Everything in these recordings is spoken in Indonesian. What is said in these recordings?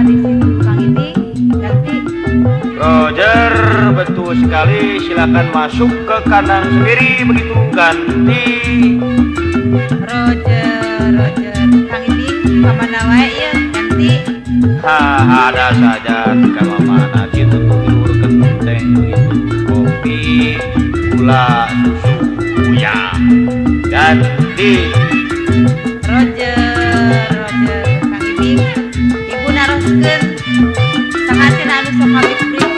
di situ Kang ini ganti. Roger, betul sekali. Silakan masuk ke kandang sendiri begitu ganti. Roger, Kang ini kemana wae ya ganti. Ada saja jika mama nanti untuk tidur genteng begitu kopi, gula, susu, ya ganti. Roger, Kang ini ibu naroskeun sangatin anu sok kawit brik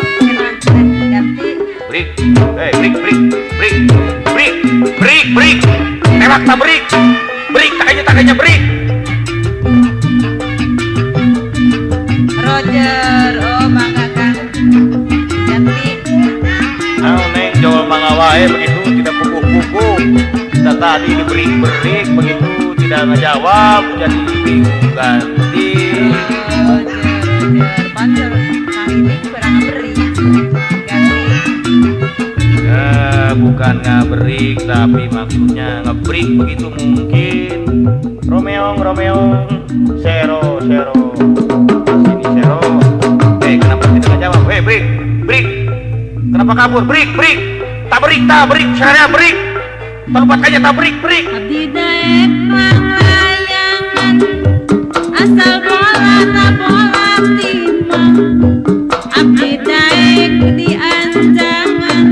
cenah ganti. Break. Tembak tak break. Takanya break. Roger, oh mangga Kang ganti. Neng jawab mangga wae begitu tidak pukul-pukul. Kita tadi diberi break begitu tidak ngejawab jadi bingung ganti. Roger, panjang Kang ini kurang beri ganti. Bukan ngabreak tapi maksudnya ngebreak begitu mungkin. Romeo, Sero. Sini Sero. Kenapa tidak ngejawab? Break. Kenapa kabur? Break. Tak break. Saya break. Tempat aja tak break. Abdi daek panglayangan asal bola tak bola timang. Abdi daek di anjangan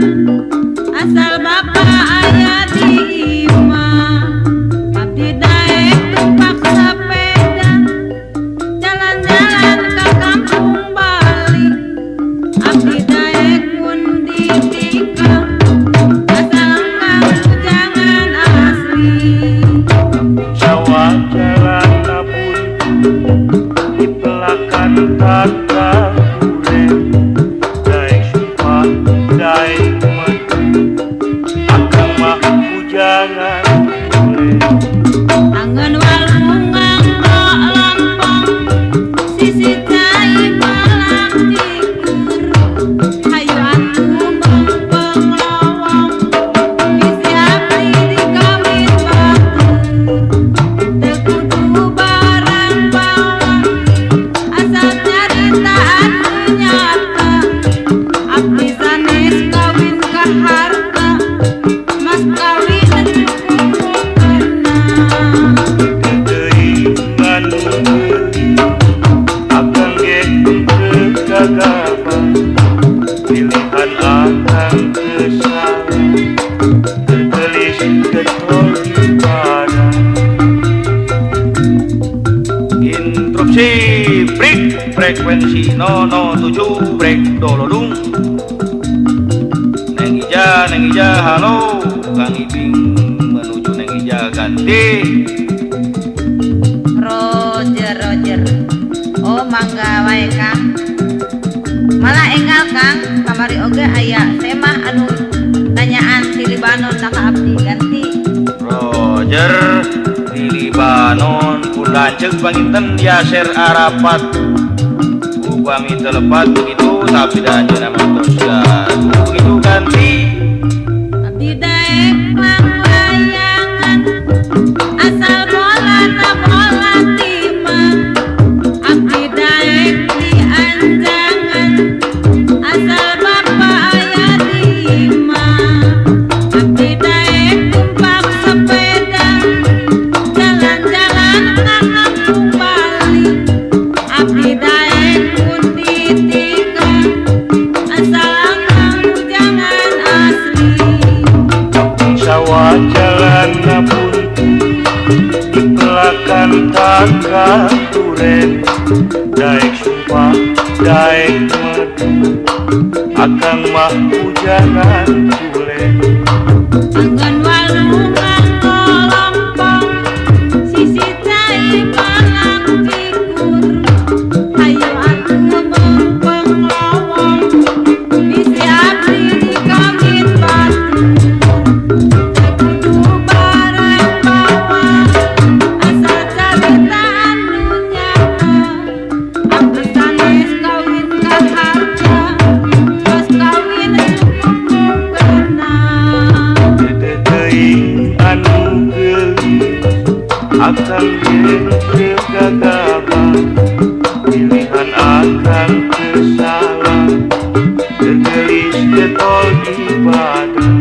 asal bapak aya di imah. Abdi daek tumpak sepeda jalan-jalan ke kampung Bali. Abdi daek mun ditikam asal engkang jangan asli. Sawah jalan tabur di pelakan taka ureng. Daek sumpah, daek metu, akang mah jangan boleh. Angan walungang lo lampong sisi cai malang tikur. Hayu atuh bengpeng lawang bisi abdi di kawin batu. Teu kudu barang bawang asal nyarita anu nyata. Abdi sanes kawin ka harta mas kawin cukup Keingan akang ge kegagapan pilihan akang kesalah tertulis ketol di badan. Interupsi break frekuensi 007 break dolodung. Neng Ija halo Kang Ibing menuju Neng Ija ganti. Roger. Oh mangga wae Kang. Malah enggal Kang, kamari oge aya tema anu tanyaan di Libanon ka abdi ganti. Roger di Libanon pun lanceuk panginten Yasser Arafat. Upami telepat begitu tapi dan jenama mantos gaduh itu ganti. Abdi daek panglayangan asal bola tak bola timang. Abdi daek di anjangan asal bapak aya di imah. Abdi daek tumpak sepeda jalan-jalan ka kampung Bali. Abdi daek mun ditikam asal engkang jangan asli. Sawah jalan buntu di pelakan taka duren. Daek sumpah, daek metu, akang mah jangan boleh. Angan walungang lo lampong sisi cai malang tikur. Hayu atuh bengpeng lawang bisi abdi di kawin batu. Teu kudu barang bawang asal carita anu nyata. Abdi sanes kawin ka harta mas kawin cukup mungkena. pilihan akan kesalah, tergelis getol ibadah.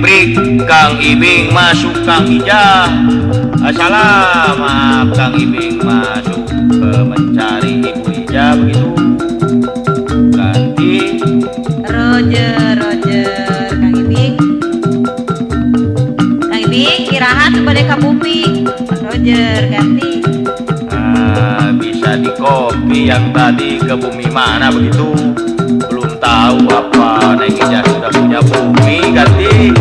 Brik, Kang Ibing masuk Kang Ijah. Assalam, maaf Kang Ibing masuk ke mencari Ibu Ijah begitu. Ganti Roger, Kang Ibing. Kang Ibing istirahat kepada Kak Bumi. Roger, ganti. Bisa di kopi yang tadi ke bumi mana begitu. Belum tahu apa Neng Ijah sudah punya bumi. Ganti.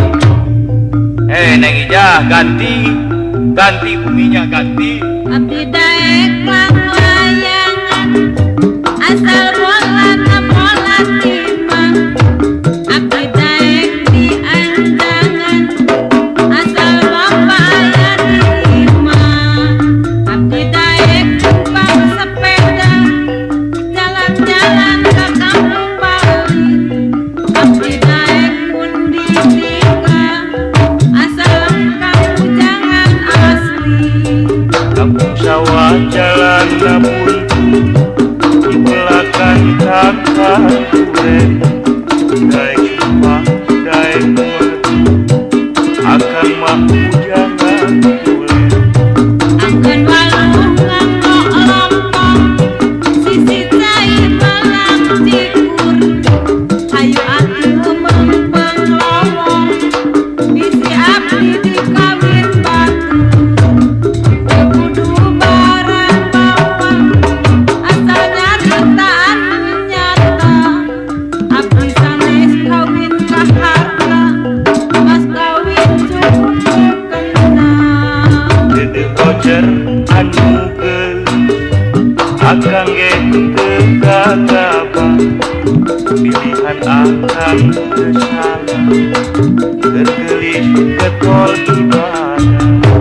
Neng Ijah ganti buminya ganti. Abdi daek layangan asal bola timah. Abdi daek di andangan asal bapaya dimah. Abdi daek tukang sepeda jalan-jalan ke kampung Bali. Abdi daek pun ditika asal kamu jangan asli. Kampung sawah jalan buntu di belakang kakak tulen. Daek sumpah daek mengerti akan mampu jangan tulen. Angkan walungan lompong sisi cai malang cikur. Hayu ati mempeng lowong bisi abdi dikawin batu. Kudu barang bawang asal nyaritaan nyata. Abdi sanes kawin kaharna mas kawin cukup kena. Dede Roger anu gelis akang ge kegagapan. Pilihan akan kesalah, tergelis getol ibadah.